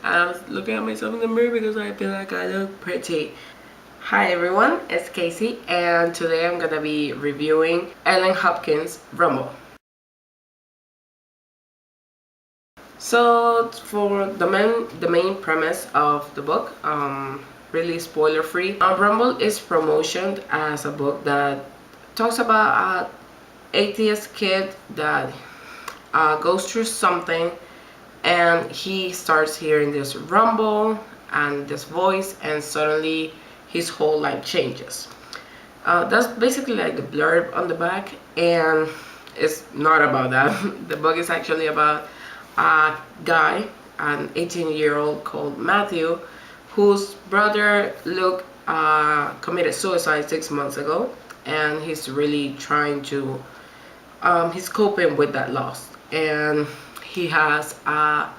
I was looking at myself in the mirror because I feel like I look pretty. Hi everyone, it's Casey, and today I'm gonna be reviewing Ellen Hopkins' Rumble. So for the main premise of the book, really spoiler free. Rumble is promoted as a book that talks about an atheist kid that goes through something, and he starts hearing this rumble and this voice, and suddenly his whole life changes. That's basically like the blurb on the back, and it's not about that. The book is actually about a guy, an 18-year-old called Matthew, whose brother Luke committed suicide 6 months ago, and he's really trying to he's coping with that loss. And he's a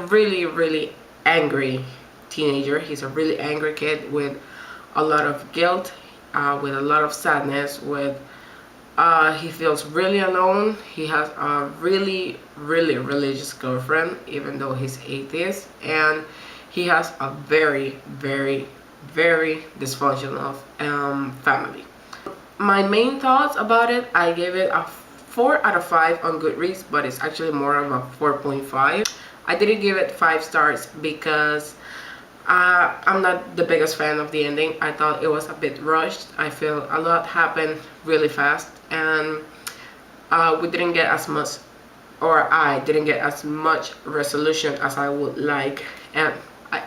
really angry teenager. He's a really angry kid with a lot of guilt, with a lot of sadness, with he feels really alone. He has a really religious girlfriend, even though he's atheist, and he has a very dysfunctional family. My main thoughts about it, I gave it a 4 out of 5 on Goodreads, but it's actually more of a 4.5. I didn't give it 5 stars because I'm not the biggest fan of the ending. I thought it was a bit rushed. I feel a lot happened really fast, and we didn't get as much, or I didn't get as much resolution as I would like, and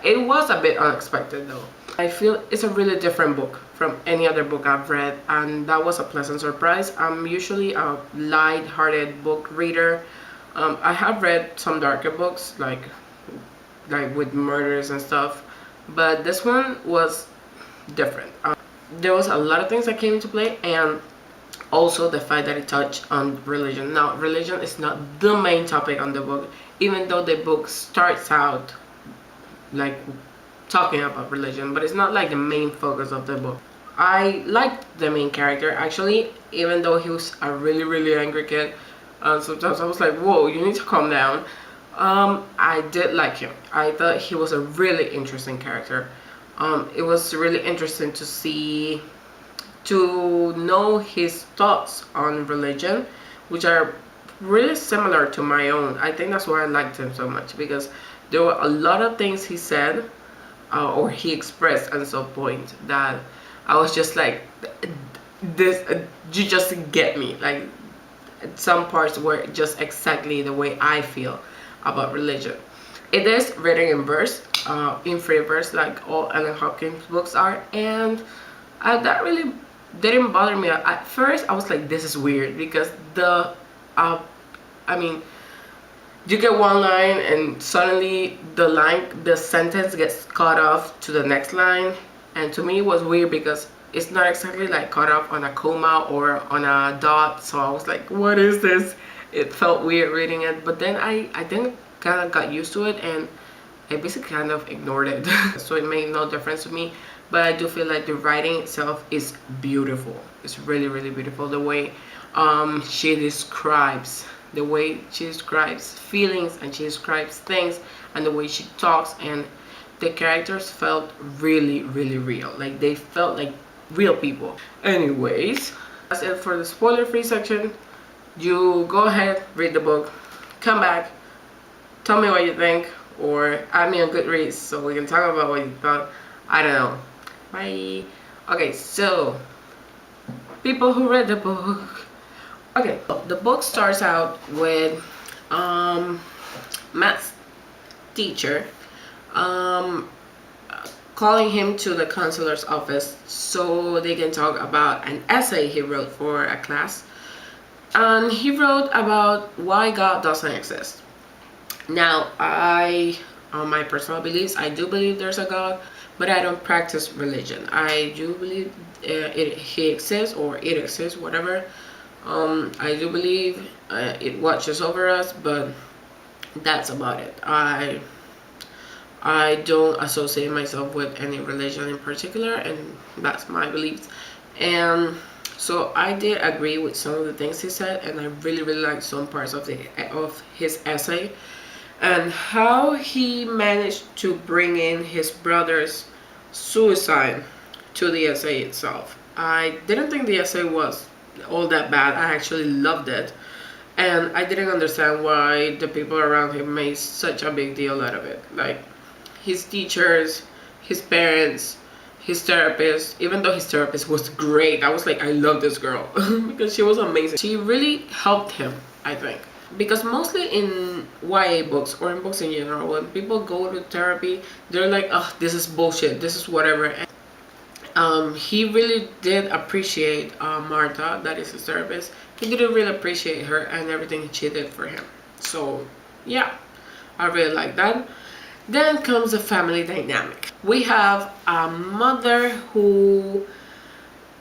it was a bit unexpected though. I feel it's a really different book from any other book I've read, and that was a pleasant surprise. I'm usually a light-hearted book reader. I have read some darker books, like with murders and stuff, but this one was different. There was a lot of things that came into play, and also the fact that it touched on religion. Now, religion is not the main topic on the book, even though the book starts out like talking about religion, but it's not like the main focus of the book. I liked the main character actually, even though he was a really angry kid. Sometimes I was like, whoa, you need to calm down. I did like him. I thought he was a really interesting character. It was really interesting to know his thoughts on religion, which are really similar to my own. I think that's why I liked him so much, because there were a lot of things he said or he expressed at some point that I was just like, this, you just get me. Like, some parts were just exactly the way I feel about religion. It is written in free verse, like all Ellen Hopkins books are, and that really didn't bother me. At first, I was like, this is weird, because I mean, you get one line and suddenly the sentence gets cut off to the next line, and to me it was weird because it's not exactly like cut off on a comma or on a dot. So I was like, what is this? It felt weird reading it, but then I then kind of got used to it, and I basically kind of ignored it. So it made no difference to me, but I do feel like the writing itself is beautiful. It's really beautiful. The way she describes feelings, and she describes things, and the way she talks, and the characters felt really real. Like, they felt like real people. Anyways, that's it for the spoiler free section. You go ahead, read the book, come back, tell me what you think, or add me on Goodreads so we can talk about what you thought. I don't know. Bye. Okay, so people who read the book. Okay, the book starts out with Matt's teacher calling him to the counselor's office so they can talk about an essay he wrote for a class. And he wrote about why God doesn't exist. Now, on my personal beliefs, I do believe there's a God, but I don't practice religion. I do believe he exists, or it exists, whatever. I do believe it watches over us, but that's about it. I don't associate myself with any religion in particular, and that's my beliefs. And so I did agree with some of the things he said, and I really liked some parts of his essay. and how he managed to bring in his brother's suicide to the essay itself. I didn't think the essay was all that bad. I actually loved it. And I didn't understand why the people around him made such a big deal out of it. Like his teachers, his parents, his therapist, even though his therapist was great, I was like, I love this girl because she was amazing. She really helped him, I think. Because mostly in YA books or in books in general, when people go to therapy, they're like, oh, this is bullshit, this is whatever. He really did appreciate Martha, that is his therapist. He did really appreciate her and everything she did for him. So, yeah, I really like that. Then comes the family dynamic. We have a mother who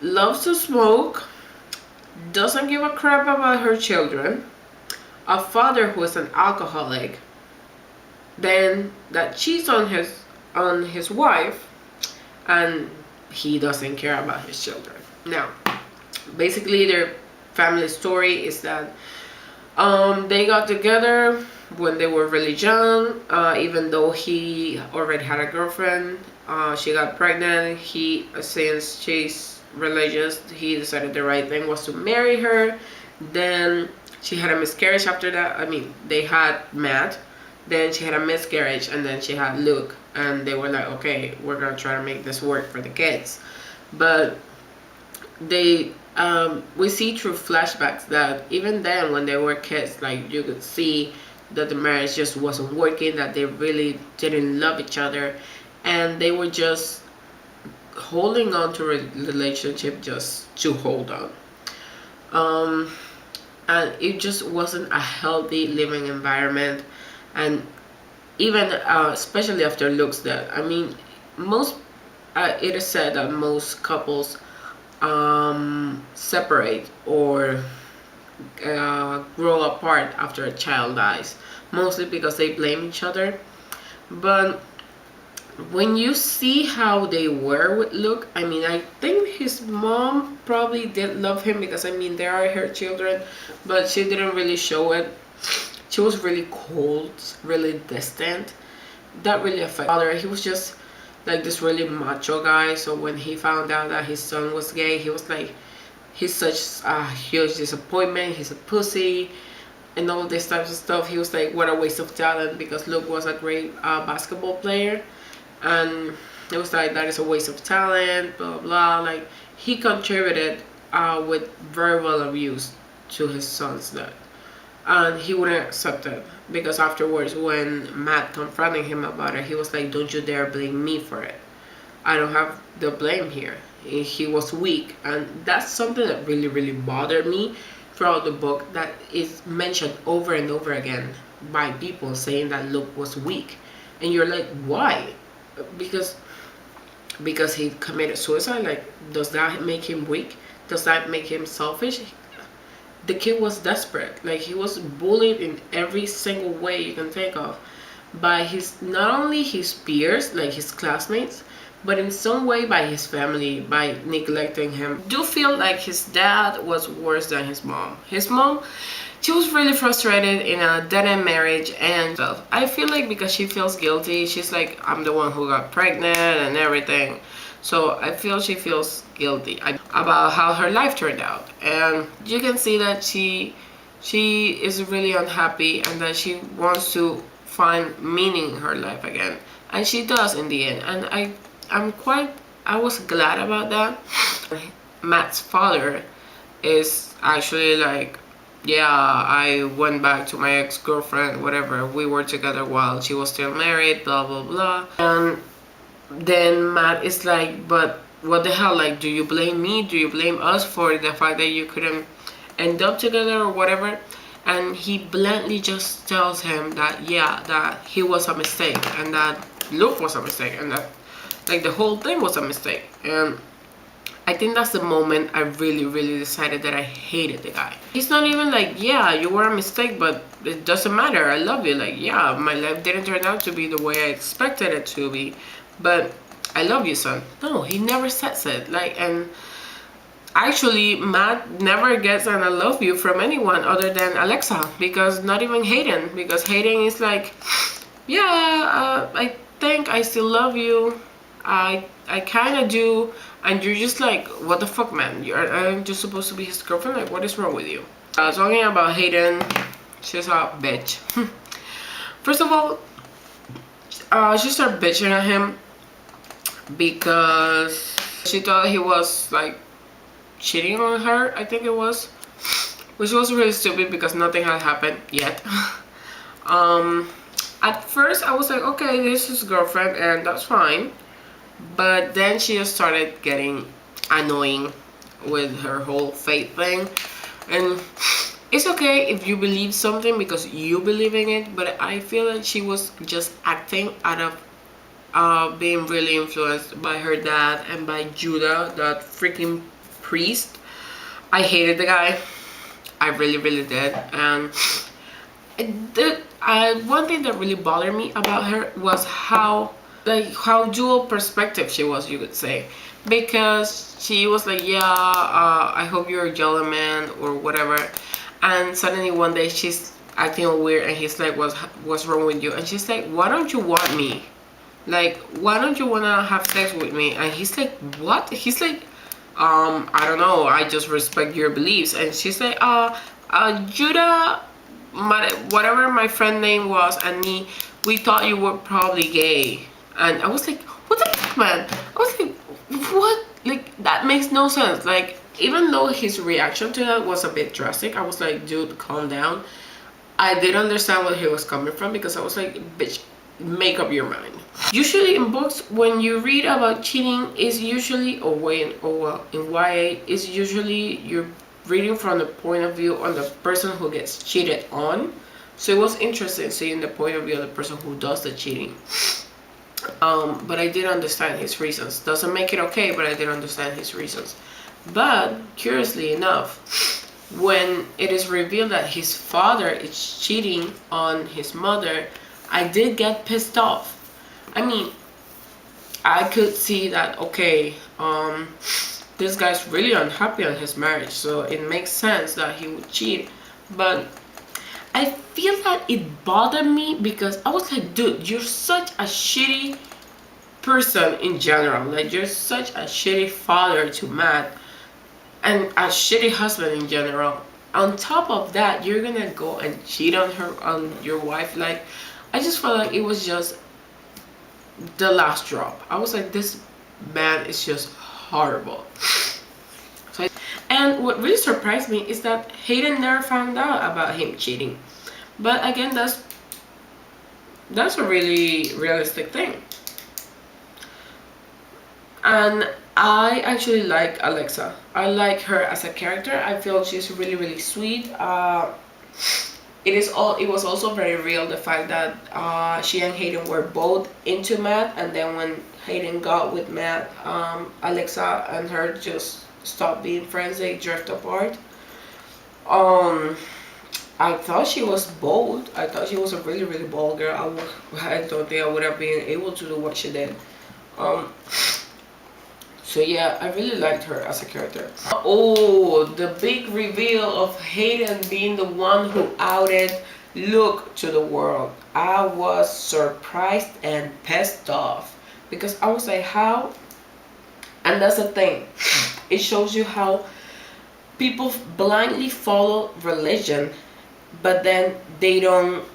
loves to smoke, doesn't give a crap about her children, a father who is an alcoholic, then that cheats on his wife, and he doesn't care about his children. Now, basically their family story is that they got together when they were really young, even though he already had a girlfriend. She got pregnant. He, since she's religious, he decided the right thing was to marry her. Then she had a miscarriage after that. I mean, they had Matt, then she had a miscarriage, and then she had Luke, and they were like, okay, we're gonna try to make this work for the kids. But they we see through flashbacks that even then when they were kids, like, you could see that the marriage just wasn't working, that they really didn't love each other, and they were just holding on to a relationship just to hold on. And it just wasn't a healthy living environment. And even especially after Luke's death, I mean, most it is said that most couples separate or grow apart after a child dies, mostly because they blame each other. But when you see how they were with Luke, I mean, I think his mom probably did love him because, I mean, they are her children, but she didn't really show it. She was really cold, really distant. That really affected my father. He was just like this really macho guy. So when he found out that his son was gay, he was like, he's such a huge disappointment, he's a pussy, and all this types of stuff. He was like, what a waste of talent, because Luke was a great basketball player, and it was like, that is a waste of talent, blah blah. Like, he contributed with verbal abuse to his son's death, and he wouldn't accept it, because afterwards when Matt confronted him about it, he was like, don't you dare blame me for it, I don't have the blame here. He was weak, and that's something that really really bothered me throughout the book, that is mentioned over and over again by people saying that Luke was weak. And you're like, why? Because he committed suicide? Like, does that make him weak? Does that make him selfish? The kid was desperate. Like, he was bullied in every single way you can think of by his, not only his peers, like his classmates, but in some way by his family, by neglecting him. I do feel like his dad was worse than his mom. His mom, she was really frustrated in a dead-end marriage, and I feel like because she feels guilty, she's like, I'm the one who got pregnant and everything. So I feel she feels guilty about how her life turned out, and you can see that she is really unhappy, and that she wants to find meaning in her life again, and she does in the end. And I was glad about that. Matt's father is actually like, yeah, I went back to my ex-girlfriend, whatever, we were together while she was still married, blah blah blah. And then Matt is like, but what the hell, like, do you blame me, do you blame us for the fact that you couldn't end up together or whatever? And he bluntly just tells him that, yeah, that he was a mistake, and that Luke was a mistake, and that, like, the whole thing was a mistake. And I think that's the moment I really really decided that I hated the guy. He's not even like, yeah, you were a mistake, but it doesn't matter, I love you. Like, yeah, my life didn't turn out to be the way I expected it to be, but I love you, son. No, he never says it. Like, and Actually, Matt never gets an I love you from anyone other than Alexa, because not even Hayden, because Hayden is like, yeah, I think I still love you. I kind of do. And you're just like, what the fuck, man? I'm just supposed to be his girlfriend? Like, what is wrong with you? Talking about Hayden, she's a bitch. First of all, she started bitching at him because she thought he was like cheating on her, I think it was, which was really stupid because nothing had happened yet. um, at first I was like, okay, this is girlfriend and that's fine, but then she just started getting annoying with her whole faith thing. And it's okay if you believe something because you believe in it, but I feel like she was just acting out of being really influenced by her dad and by Judah, that freaking priest. I hated the guy. I really, really did. And one thing that really bothered me about her was how dual perspective she was, you could say, because she was like, yeah, I hope you're a jelly man or whatever, and suddenly one day she's acting all weird, and he's like, what's wrong with you? And she's like, why don't you want me? Like, why don't you wanna have sex with me? And he's like, what? He's like, I don't know, I just respect your beliefs. And she's like, Judah, whatever my friend name was, and me, we thought you were probably gay. And I was like, what the fuck, man? I was like, what? Like, that makes no sense. Like, even though his reaction to that was a bit drastic, I was like, dude, calm down. I did understand where he was coming from, because I was like, bitch, make up your mind. Usually in books, when you read about cheating, is usually, in YA, is usually you're reading from the point of view on the person who gets cheated on. So it was interesting seeing the point of view of the person who does the cheating. But I did understand his reasons. Doesn't make it okay, but I did understand his reasons. But curiously enough, when it is revealed that his father is cheating on his mother, I did get pissed off. I mean, I could see that, okay, this guy's really unhappy on his marriage, so it makes sense that he would cheat. But I feel that it bothered me because I was like, dude, you're such a shitty person in general. Like, you're such a shitty father to Matt, and a shitty husband in general. On top of that, you're gonna go and cheat on your wife. Like, I just felt like it was just the last drop. I was like, this man is just horrible. And what really surprised me is that Hayden never found out about him cheating. But again, that's a really realistic thing. And I actually like Alexa. I like her as a character. I feel she's really, really sweet. It was also very real, the fact that she and Hayden were both into Matt, and then when Hayden got with Matt, Alexa and her just stopped being friends. They drifted apart. I thought she was bold. I thought she was a really, really bold girl. I don't think I would have been able to do what she did. So yeah, I really liked her as a character. Oh, the big reveal of Hayden being the one who outed Luke to the world. I was surprised and pissed off, because I was like, how? And that's the thing. It shows you how people blindly follow religion, but then they don't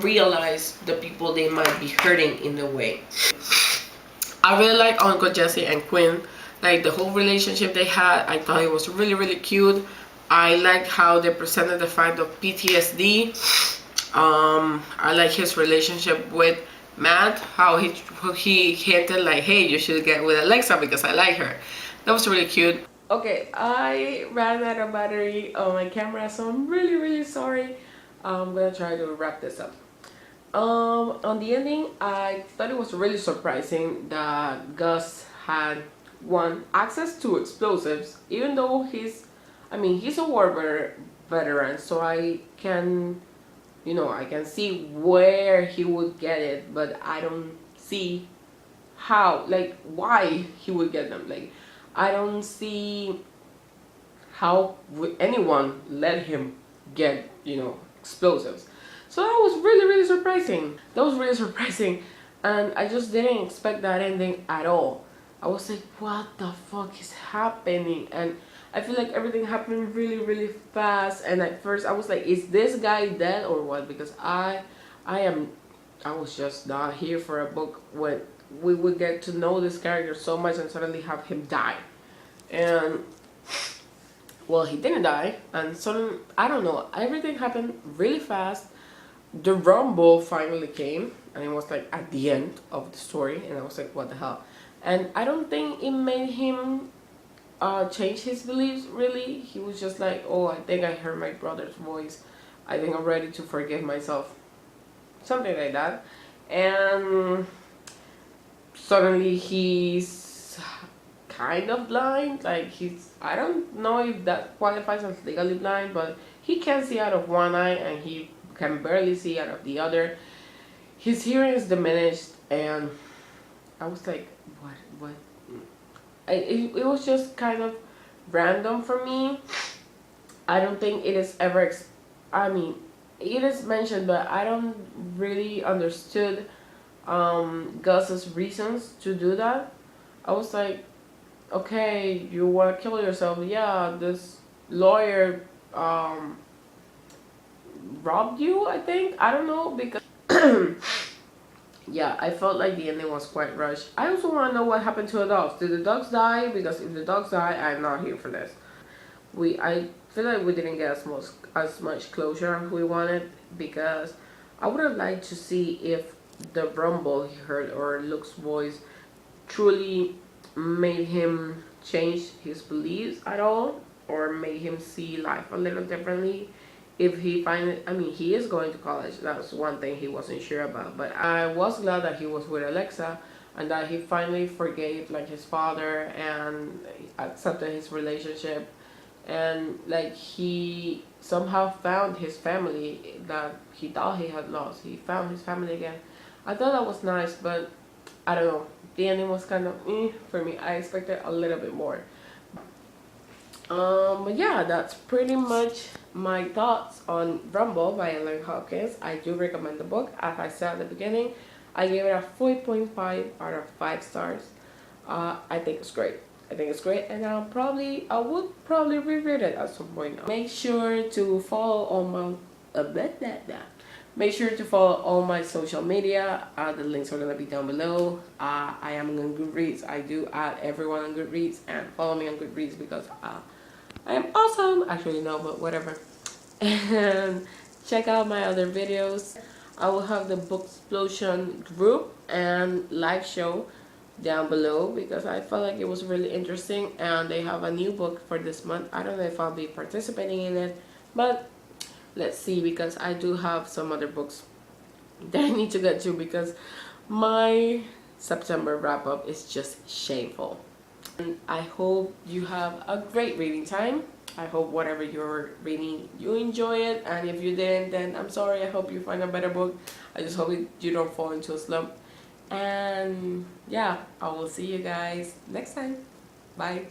realize the people they might be hurting in a way. I really like Uncle Jesse and Quinn. Like, the whole relationship they had, I thought it was really, really cute. I liked how they presented the fact of PTSD. I like his relationship with Matt, how he hinted like, hey, you should get with Alexa because I like her. That was really cute. Okay, I ran out of battery on my camera, so I'm really, really sorry. I'm gonna try to wrap this up. On the ending, I thought it was really surprising that Gus had access to explosives, even though he's a war veteran, so I can see where he would get it, but I don't see how, like, why he would get them. Like, I don't see how would anyone let him get, explosives. So that was really, really surprising. That was really surprising. And I just didn't expect that ending at all. I was like, what the fuck is happening? And I feel like everything happened really, really fast. And at first I was like, is this guy dead or what? Because I was just not here for a book when we would get to know this character so much and suddenly have him die. And well, he didn't die, and suddenly, I don't know, everything happened really fast. The rumble finally came, and it was like at the end of the story, and I was like, what the hell? And I don't think it made him change his beliefs, really. He was just like, oh, I think I heard my brother's voice. I think I'm ready to forgive myself. Something like that. And suddenly he's kind of blind. Like, I don't know if that qualifies as legally blind, but he can see out of one eye and he can barely see out of the other. His hearing is diminished, and I was like, what? It was just kind of random for me. I don't think it is ever, I mean, it is mentioned, but I don't really understood Gus's reasons to do that. I was like, okay, you want to kill yourself? Yeah, this lawyer robbed you, I think. I don't know, because yeah, I felt like the ending was quite rushed. I also want to know what happened to the dogs. Did the dogs die? Because if the dogs die, I'm not here for this. I feel like we didn't get as much closure as we wanted, because I would have liked to see if the rumble he heard or Luke's voice truly made him change his beliefs at all, or made him see life a little differently. If he he is going to college. That's one thing he wasn't sure about. But I was glad that he was with Alexa, and that he finally forgave like his father and accepted his relationship, and like he somehow found his family that he thought he had lost. He found his family again. I thought that was nice, but I don't know. The ending was kind of for me. I expected a little bit more. But yeah, that's pretty much my thoughts on Rumble by Hopkins. I do recommend the book. As I said at the beginning, I gave it a 4.5 out of 5 stars. I think it's great. I think it's great, and I would probably reread it at some point. Make sure to follow all my Make sure to follow all my social media. The links are gonna be down below. I am on Goodreads. I do add everyone on Goodreads, and follow me on Goodreads because I am awesome. Actually, no, but whatever. And check out my other videos. I will have the Book Explosion group and live show down below, because I felt like it was really interesting, and they have a new book for this month. I don't know if I'll be participating in it, but let's see, because I do have some other books that I need to get to, because my September wrap-up is just shameful. And I hope you have a great reading time. I hope whatever you're reading, you enjoy it. And if you didn't, then I'm sorry. I hope you find a better book. I just hope you don't fall into a slump. And yeah, I will see you guys next time. Bye.